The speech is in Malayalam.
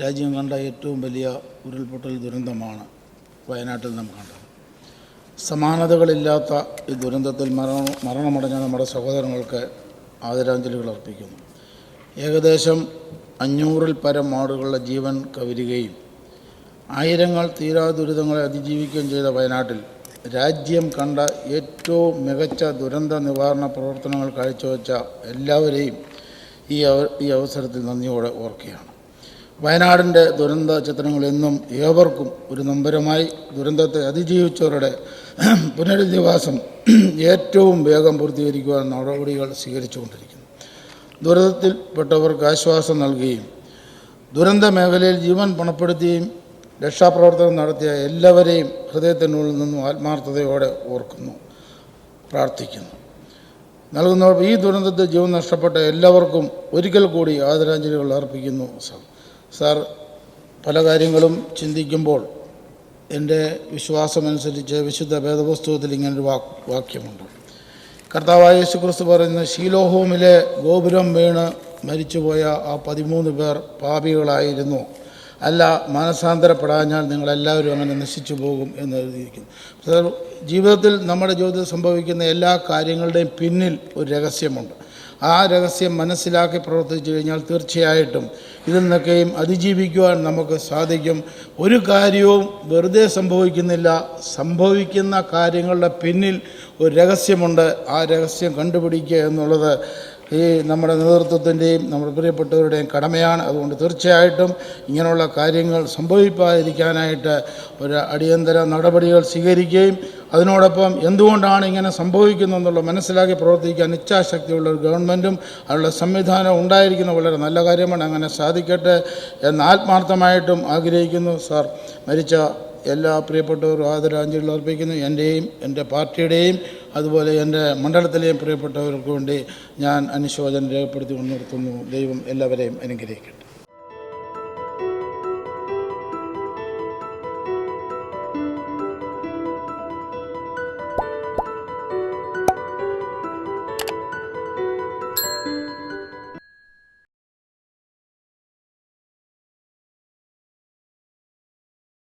രാജ്യം കണ്ട ഏറ്റവും വലിയ ഉരുൾപൊട്ടൽ ദുരന്തമാണ് വയനാട്ടിൽ നാം കണ്ടത്. സമാനതകളില്ലാത്ത ഈ ദുരന്തത്തിൽ മരണമടഞ്ഞ നമ്മുടെ സഹോദരങ്ങൾക്ക് ആദരാഞ്ജലികൾ അർപ്പിക്കുന്നു. ഏകദേശം 500-ൽ പരം ആളുകളുടെ ജീവൻ കവരുകയും ആയിരങ്ങൾ തീരാ ദുരിതങ്ങളെ അതിജീവിക്കുകയും ചെയ്ത വയനാട്ടിൽ രാജ്യം കണ്ട ഏറ്റവും മികച്ച ദുരന്ത നിവാരണ പ്രവർത്തനങ്ങൾ കാഴ്ചവെച്ച എല്ലാവരെയും ഈ അവസരത്തിൽ നന്ദിയോടെ ഓർക്കുകയാണ്. വയനാടിൻ്റെ ദുരന്ത ചിത്രങ്ങൾ എന്നും ഏവർക്കും ഒരു നൊമ്പരമായി. ദുരന്തത്തെ അതിജീവിച്ചവരുടെ പുനരധിവാസം ഏറ്റവും വേഗം പൂർത്തീകരിക്കുവാൻ നടപടികൾ സ്വീകരിച്ചുകൊണ്ടിരിക്കുന്നു. ദുരിതത്തിൽപ്പെട്ടവർക്ക് ആശ്വാസം നൽകുകയും ദുരന്ത മേഖലയിൽ ജീവൻ പണപ്പെടുത്തുകയും രക്ഷാപ്രവർത്തനം നടത്തിയ എല്ലാവരെയും ഹൃദയത്തിനുള്ളിൽ നിന്നും ആത്മാർത്ഥതയോടെ ഓർക്കുന്നു, പ്രാർത്ഥിക്കുന്നു. നൽകുന്നതോടൊപ്പം ഈ ദുരന്തത്തിൽ ജീവൻ നഷ്ടപ്പെട്ട എല്ലാവർക്കും ഒരിക്കൽ കൂടി ആദരാഞ്ജലികൾ അർപ്പിക്കുന്നു. സാർ, പല കാര്യങ്ങളും ചിന്തിക്കുമ്പോൾ എൻ്റെ വിശ്വാസമനുസരിച്ച് വിശുദ്ധ വേദപുസ്തകത്തിൽ ഇങ്ങനൊരു വാക്യമുണ്ട്. കർത്താവായ യേശുക്രിസ്തു പറയുന്ന, ശീലോഹോമിലെ ഗോപുരം വീണ് മരിച്ചുപോയ ആ 13 പേർ പാപികളായിരുന്നു, അല്ല മനസാന്തരപ്പെടാഞ്ഞാൽ നിങ്ങളെല്ലാവരും അങ്ങനെ നശിച്ചു പോകും എന്ന് എഴുതിയിരിക്കുന്നു. സാർ, നമ്മുടെ ജീവിതത്തിൽ സംഭവിക്കുന്ന എല്ലാ കാര്യങ്ങളുടെയും പിന്നിൽ ഒരു രഹസ്യമുണ്ട്. ആ രഹസ്യം മനസ്സിലാക്കി പ്രവർത്തിച്ചു കഴിഞ്ഞാൽ തീർച്ചയായിട്ടും ഇതിൽ നിന്നൊക്കെയും അതിജീവിക്കുവാൻ നമുക്ക് സാധിക്കും. ഒരു കാര്യവും വെറുതെ സംഭവിക്കുന്നില്ല. സംഭവിക്കുന്ന കാര്യങ്ങളുടെ പിന്നിൽ ഒരു രഹസ്യമുണ്ട്. ആ രഹസ്യം കണ്ടുപിടിക്കുക എന്നുള്ളത് ഈ നമ്മുടെ നേതൃത്വത്തിൻ്റെയും നമ്മുടെ പ്രിയപ്പെട്ടവരുടെയും കടമയാണ്. അതുകൊണ്ട് തീർച്ചയായിട്ടും ഇങ്ങനെയുള്ള കാര്യങ്ങൾ സംഭവിക്കാതിരിക്കാനായിട്ട് ഒരു അടിയന്തര നടപടികൾ സ്വീകരിക്കുകയും അതിനോടൊപ്പം എന്തുകൊണ്ടാണ് ഇങ്ങനെ സംഭവിക്കുന്നതെന്നുള്ള മനസ്സിലാക്കി പ്രവർത്തിക്കാൻ ഇച്ഛാശക്തിയുള്ള ഒരു ഗവൺമെൻറ്റും അതിനുള്ള സംവിധാനം ഉണ്ടായിരിക്കുന്നത് വളരെ നല്ല കാര്യമാണ്. അങ്ങനെ സാധിക്കട്ടെ എന്ന് ആത്മാർത്ഥമായിട്ടും ആഗ്രഹിക്കുന്നു. സാർ, മരിച്ച എല്ലാ പ്രിയപ്പെട്ടവരും ആദരാഞ്ജലികൾ അർപ്പിക്കുന്നു. എൻ്റെയും എൻ്റെ പാർട്ടിയുടെയും അതുപോലെ എൻ്റെ മണ്ഡലത്തിലെയും പ്രിയപ്പെട്ടവർക്ക് വേണ്ടി ഞാൻ അനുശോചനം രേഖപ്പെടുത്തി നിർത്തുന്നു. ദൈവം എല്ലാവരെയും അനുഗ്രഹിക്കട്ടെ.